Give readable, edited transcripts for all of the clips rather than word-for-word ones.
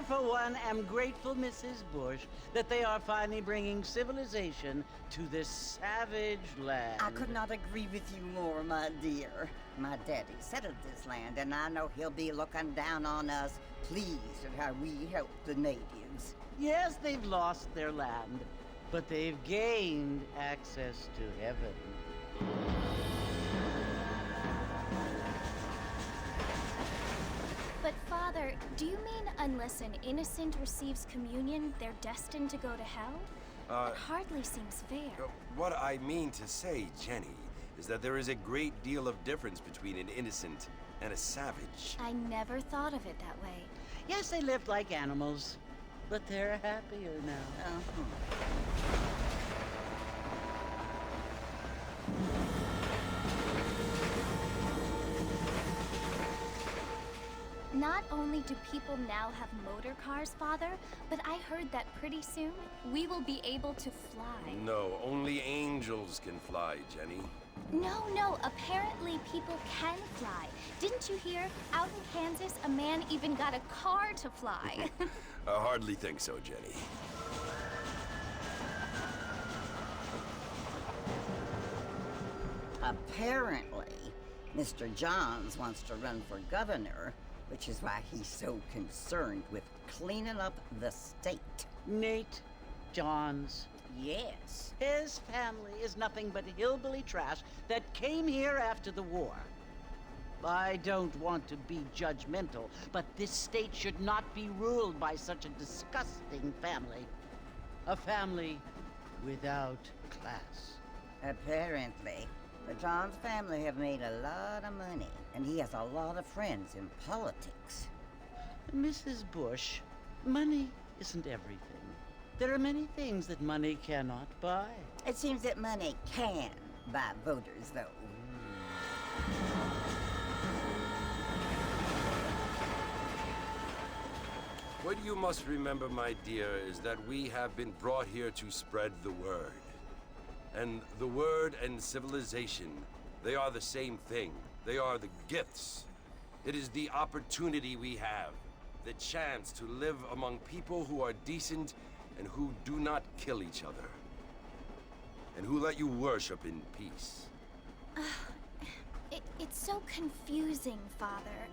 for one, am grateful, Mrs. Bush, that they are finally bringing civilization to this savage land. I could not agree with you more, my dear. My daddy settled this land, and I know he'll be looking down on us, pleased at how we help the natives. Yes, they've lost their land, but they've gained access to heaven. But Father, do you mean unless an innocent receives communion, they're destined to go to hell? It hardly seems fair. What I mean to say, Jenny, is that there is a great deal of difference between an innocent and a savage. I never thought of it that way. Yes, they lived like animals, but they're happier now. Not only do people now have motor cars, Father, but I heard that pretty soon we will be able to fly. No, only angels can fly, Jenny. No, apparently people can fly. Didn't you hear? Out in Kansas, a man even got a car to fly. I hardly think so, Jenny. Apparently, Mr. Johns wants to run for governor, which is why he's so concerned with cleaning up the state. Nate Johns. Yes. His family is nothing but hillbilly trash that came here after the war. I don't want to be judgmental, but this state should not be ruled by such a disgusting family. A family without class. Apparently, the Johns family have made a lot of money, and he has a lot of friends in politics. Mrs. Bush, money isn't everything. There are many things that money cannot buy. It seems that money can buy voters, though. What you must remember, my dear, is that we have been brought here to spread the word. And the word and civilization, they are the same thing. They are the gifts. It is the opportunity we have, the chance to live among people who are decent and who do not kill each other, and who let you worship in peace. It's so confusing, Father.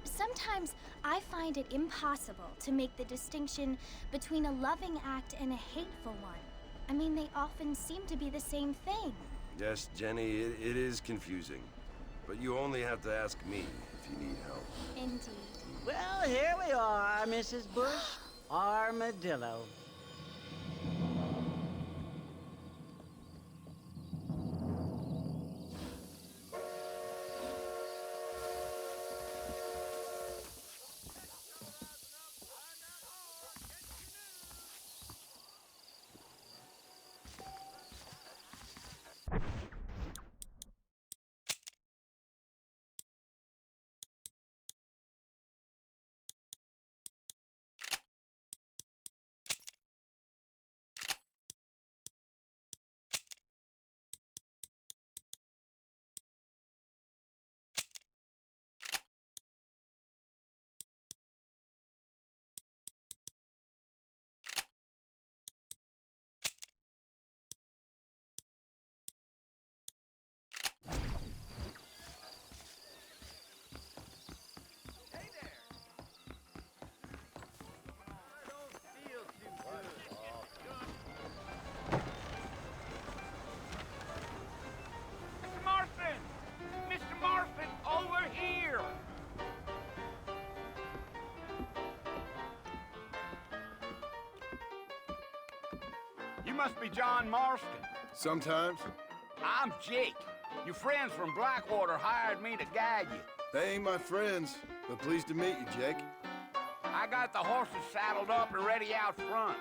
Sometimes I find it impossible to make the distinction between a loving act and a hateful one. I mean, they often seem to be the same thing. Yes, Jenny, it is confusing. But you only have to ask me if you need help. Indeed. Well, here we are, Mrs. Bush. Armadillo. You must be John Marston. Sometimes. I'm Jake. Your friends from Blackwater hired me to guide you. They ain't my friends, but pleased to meet you, Jake. I got the horses saddled up and ready out front.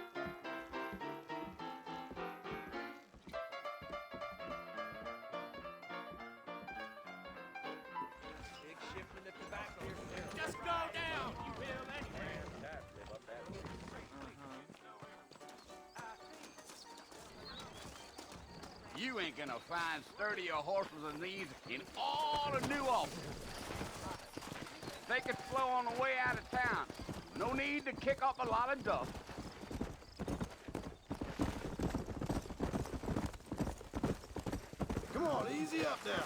Just go down, you will anyway. You ain't gonna find sturdier horses than these in all of New Albany. They could flow on the way out of town. No need to kick up a lot of dust. Come on, easy up now.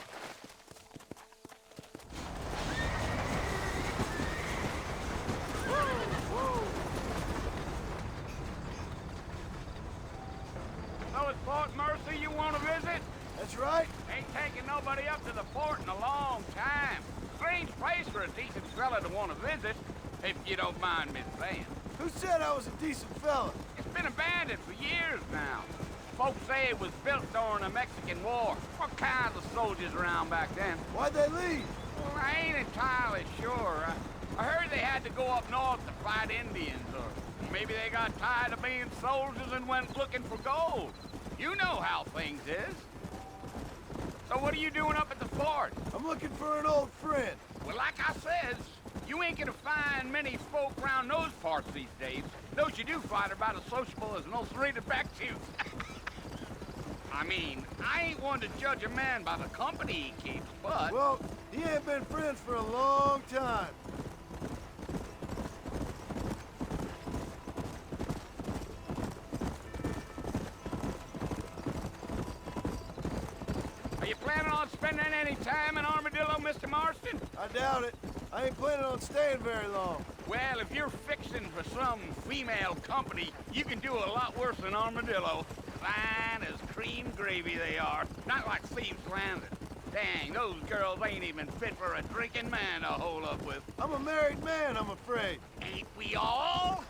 So it's Fort Mercy you want to visit? That's right. Ain't taking nobody up to the fort in a long time. Strange place for a decent fella to want to visit, if you don't mind me saying. Who said I was a decent fella? It's been abandoned for years now. Folks say it was built during the Mexican War. What kinds of soldiers around back then? Why'd they leave? Well, I ain't entirely sure. I heard they had to go up north to fight Indians, or maybe they got tired of being soldiers and went looking for gold. You know how things is. So what are you doing up at the fort? I'm looking for an old friend. Well, like I says, you ain't gonna find many folk around those parts these days. Those you do find are about as sociable as an ulcerated back tooth. I mean, I ain't one to judge a man by the company he keeps, but... Well, he ain't been friends for a long time. Are you planning on spending any time in Armadillo, Mr. Marston? I doubt it. I ain't planning on staying very long. Well, if you're fixing for some female company, you can do a lot worse than Armadillo. Fine as cream gravy they are. Not like Thieves Landing. Dang, those girls ain't even fit for a drinking man to hole up with. I'm a married man, I'm afraid. Ain't we all?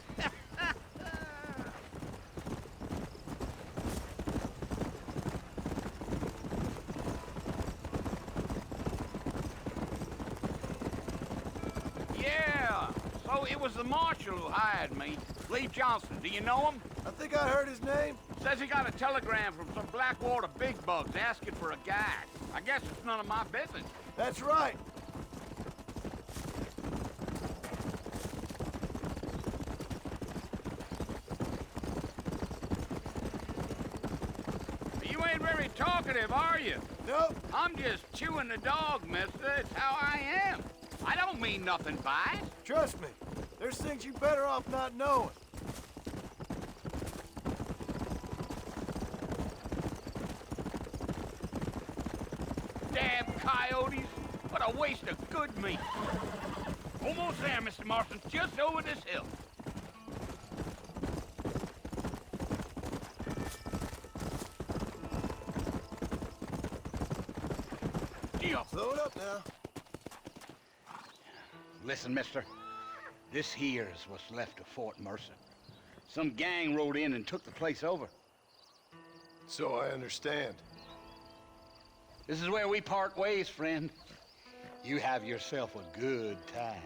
Yeah, so it was the marshal who hired me. Lee Johnson, do you know him? I think I heard his name. Says he got a telegram from some Blackwater big bugs asking for a guide. I guess it's none of my business. That's right. You ain't very talkative, are you? Nope. I'm just chewing the dog, mister. It's how I am. I don't mean nothing by it. Trust me. There's things you better off not knowing. Damn coyotes. What a waste of good meat. Almost there, Mr. Marston. Just over this hill. Yeah. Slow it up now. Listen, mister. This here is what's left of Fort Mercer. Some gang rode in and took the place over. So I understand. This is where we part ways, friend. You have yourself a good time.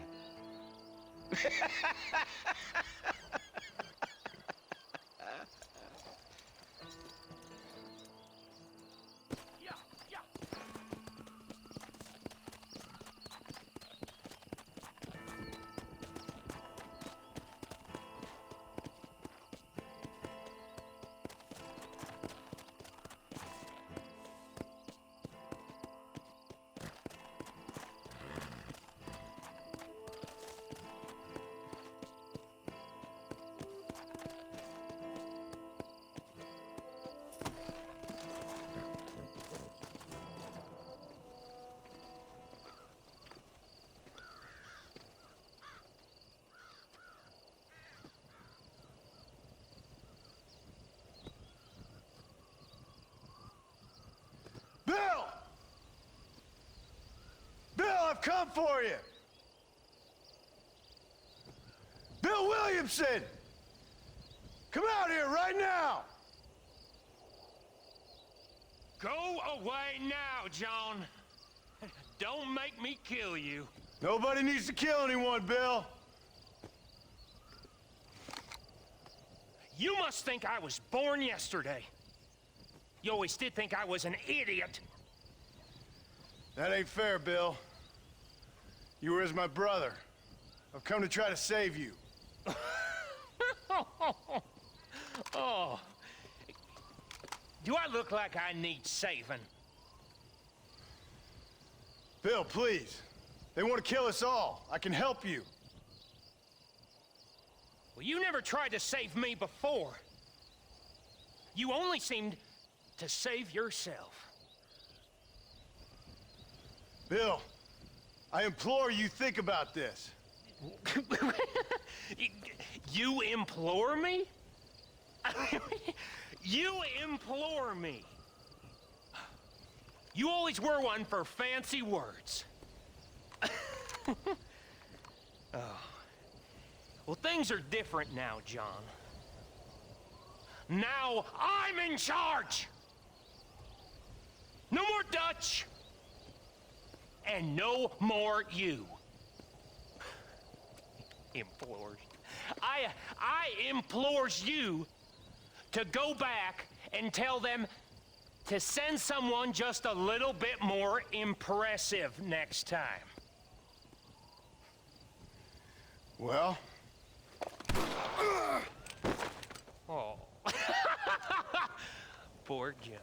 Bill! Bill, I've come for you! Bill Williamson! Come out here right now! Go away now, John. Don't make me kill you. Nobody needs to kill anyone, Bill. You must think I was born yesterday. You always did think I was an idiot. That ain't fair, Bill. You were as my brother. I've come to try to save you. Oh. Do I look like I need saving? Bill, please. They want to kill us all. I can help you. Well, you never tried to save me before. You only seemed to save yourself. Bill, I implore you think about this. You implore me? You implore me. You always were one for fancy words. Oh. Well, things are different now, John. Now I'm in charge! No more Dutch! And no more you. Implores. I implores you to go back and tell them to send someone just a little bit more impressive next time. Well? Oh. Poor John.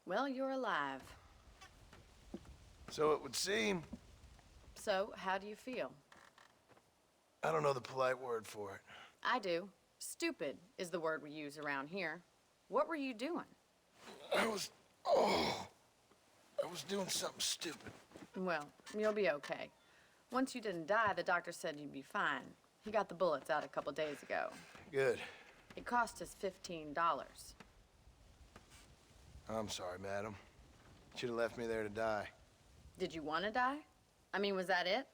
Well, you're alive. So it would seem. So, how do you feel? I don't know the polite word for it. I do. Stupid is the word we use around here. What were you doing? I was doing something stupid. Well, you'll be okay. Once you didn't die, the doctor said you'd be fine. He got the bullets out a couple days ago. Good. It cost us $15. I'm sorry, madam. Should have left me there to die. Did you want to die? I mean, was that it?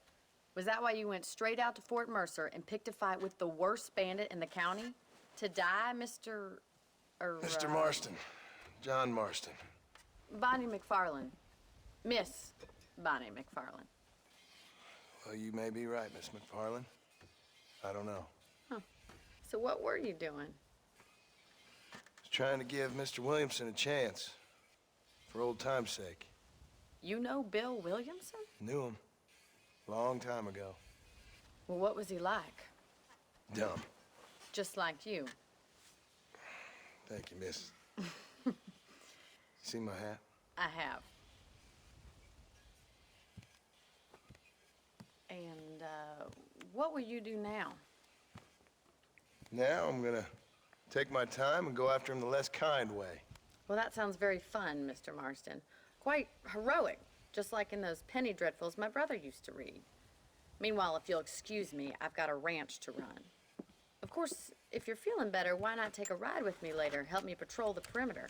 Was that why you went straight out to Fort Mercer and picked a fight with the worst bandit in the county? To die, Mr. Mr. Marston. John Marston. Bonnie McFarland. Miss Bonnie McFarland. Well, you may be right, Miss McFarland. I don't know. Huh. So what were you doing? I was trying to give Mr. Williamson a chance. For old time's sake. You know Bill Williamson? Knew him. Long time ago. Well, what was he like? Dumb. Just like you. Thank you, miss. See my hat? I have. And, what will you do now? Now I'm gonna take my time and go after him the less kind way. Well, that sounds very fun, Mr. Marston. Quite heroic, just like in those penny dreadfuls my brother used to read. Meanwhile, if you'll excuse me, I've got a ranch to run. Of course, if you're feeling better, why not take a ride with me later? Help me patrol the perimeter.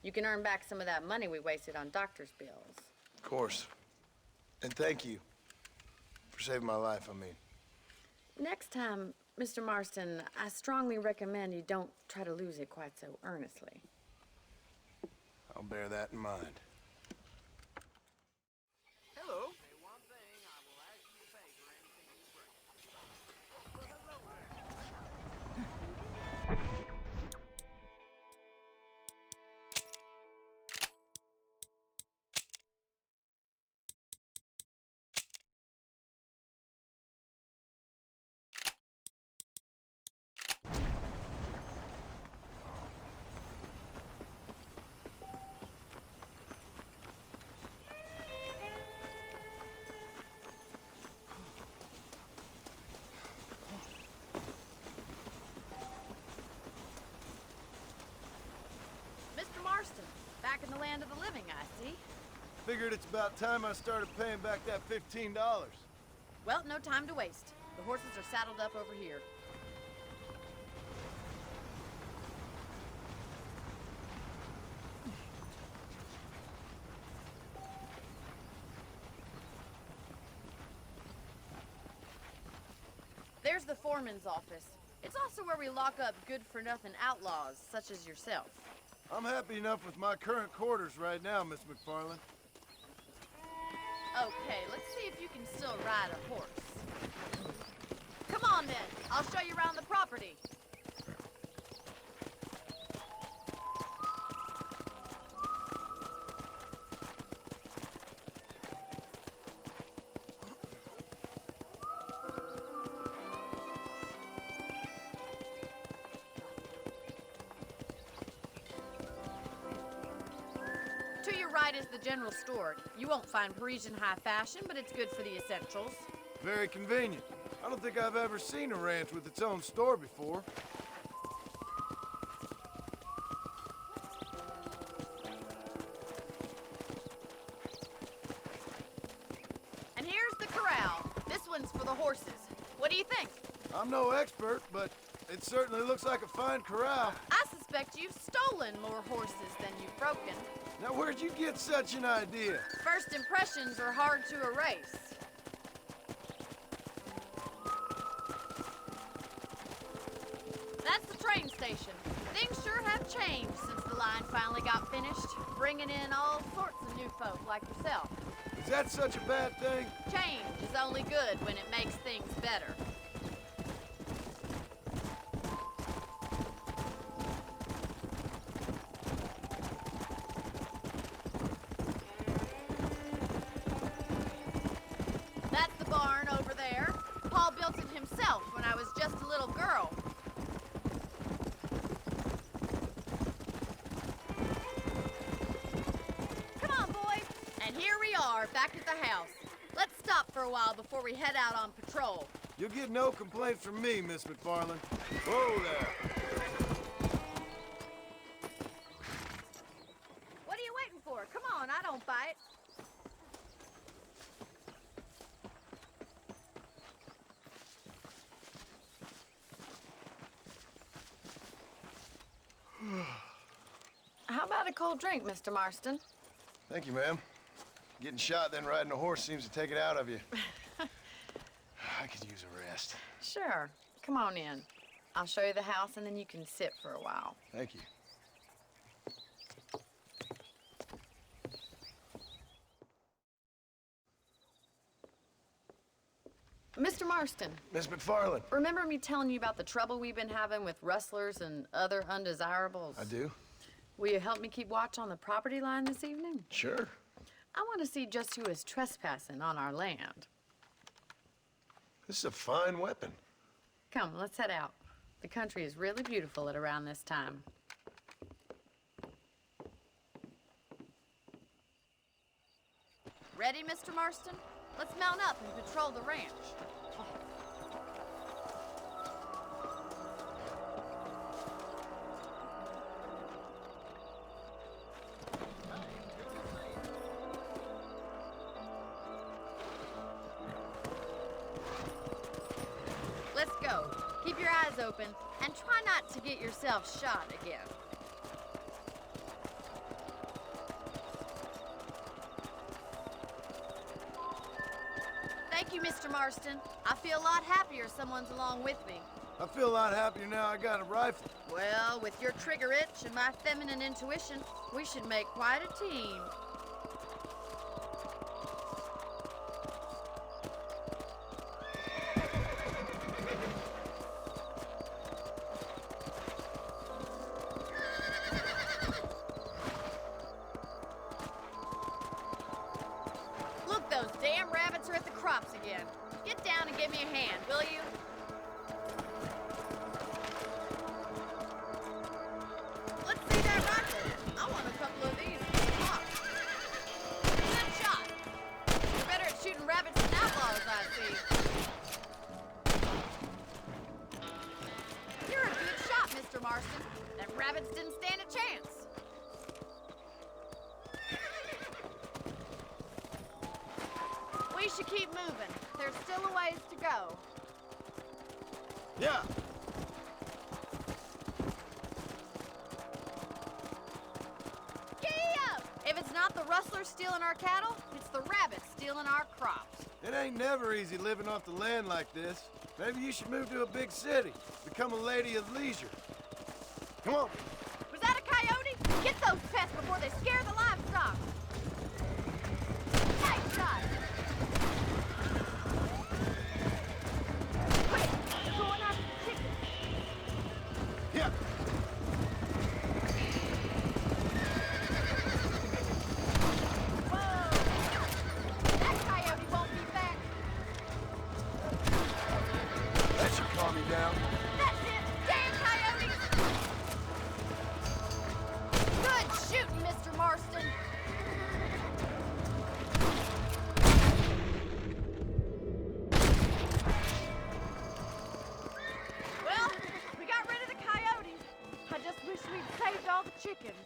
You can earn back some of that money we wasted on doctor's bills. Of course. And thank you for saving my life, I mean. Next time, Mr. Marston, I strongly recommend you don't try to lose it quite so earnestly. I'll bear that in mind. Hello. Mr. Marston, back in the land of the living, I see. Figured it's about time I started paying back that $15. Well, no time to waste. The horses are saddled up over here. There's the foreman's office. It's also where we lock up good-for-nothing outlaws, such as yourself. I'm happy enough with my current quarters right now, Miss McFarland. Okay, let's see if you can still ride a horse. Come on then, I'll show you around the property. To your right is the general store. You won't find Parisian high fashion, but it's good for the essentials. Very convenient. I don't think I've ever seen a ranch with its own store before. And here's the corral. This one's for the horses. What do you think? I'm no expert, but it certainly looks like a fine corral. I suspect you've stolen more horses than you've broken. Now, where'd you get such an idea? First impressions are hard to erase. That's the train station. Things sure have changed since the line finally got finished, bringing in all sorts of new folk like yourself. Is that such a bad thing? Change is only good when it makes things better. That's the barn over there. Paul built it himself when I was just a little girl. Come on, boys. And here we are, back at the house. Let's stop for a while before we head out on patrol. You'll get no complaint from me, Miss McFarland. Whoa there. What are you waiting for? Come on, I don't bite. How about a cold drink, Mr. Marston? Thank you, ma'am. Getting shot, then riding a horse seems to take it out of you. I could use a rest. Sure. Come on in. I'll show you the house, and then you can sit for a while. Thank you. Mr. Marston, Miss McFarland. remember me telling you about the trouble we've been having with rustlers and other undesirables? I do? Will you help me keep watch on the property line this evening? Sure. I want to see just who is trespassing on our land. This is a fine weapon. Come, let's head out. The country is really beautiful at around this time. Ready, Mr. Marston? Let's mount up and patrol the ranch. Let's go. Keep your eyes open and try not to get yourself shot again. Thank you, Mr. Marston. I feel a lot happier someone's along with me. I feel a lot happier now I got a rifle. Well, with your trigger itch and my feminine intuition, we should make quite a team. Look, those damn rabbits are at the crops again. Get down and give me a hand, will you? Let's see that rifle. I want a couple of these. Good shot. You're better at shooting rabbits than outlaws, I see. You're a good shot, Mr. Marston. Them rabbits didn't stand a chance. We should keep moving. There's still a ways to go. Yeah. If it's not the rustlers stealing our cattle, it's the rabbits stealing our crops. It ain't never easy living off the land like this. Maybe you should move to a big city. Become a lady of leisure. Come on. Was that a coyote? Get those pests before they scare the livestock. Nice shot. Quick, they're going after the chickens. Yeah. That coyote won't be back. That should calm me down. That's it! Damn coyotes! Good shooting, Mr. Marston. Well, we got rid of the coyotes. I just wish we'd saved all the chickens.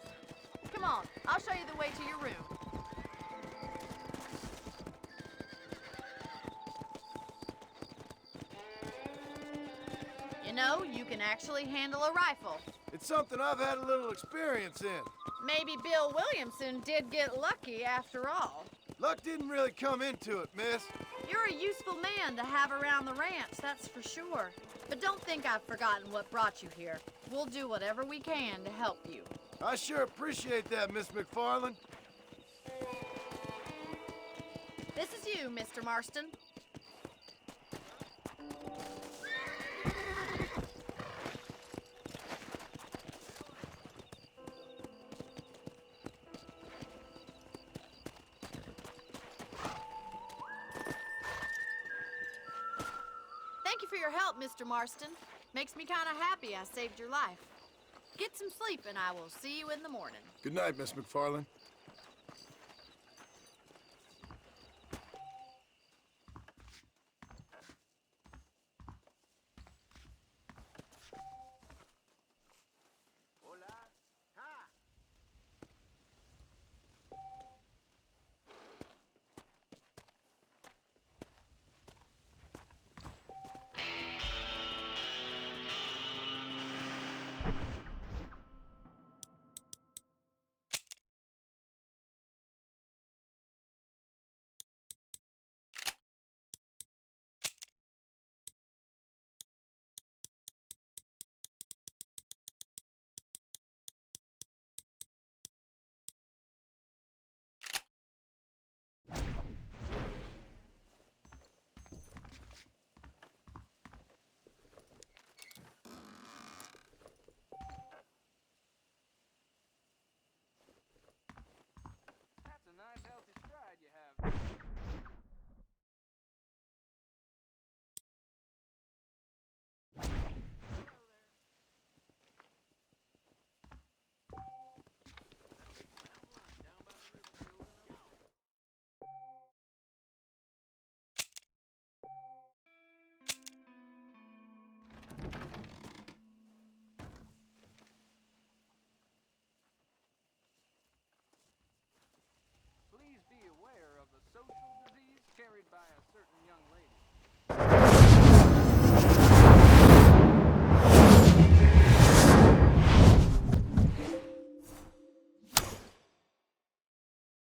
Come on, I'll show you the way to your room. You know, you can actually handle a rifle. It's something I've had a little experience in. Maybe Bill Williamson did get lucky after all. Luck didn't really come into it, miss. You're a useful man to have around the ranch, that's for sure. But don't think I've forgotten what brought you here. We'll do whatever we can to help you. I sure appreciate that, Miss McFarland. This is you, Mr. Marston. Thank you for your help, Mr. Marston. Makes me kind of happy I saved your life. Get some sleep, and I will see you in the morning. Good night, Miss McFarland. That's a nice healthy stride you have. Please be aware of the social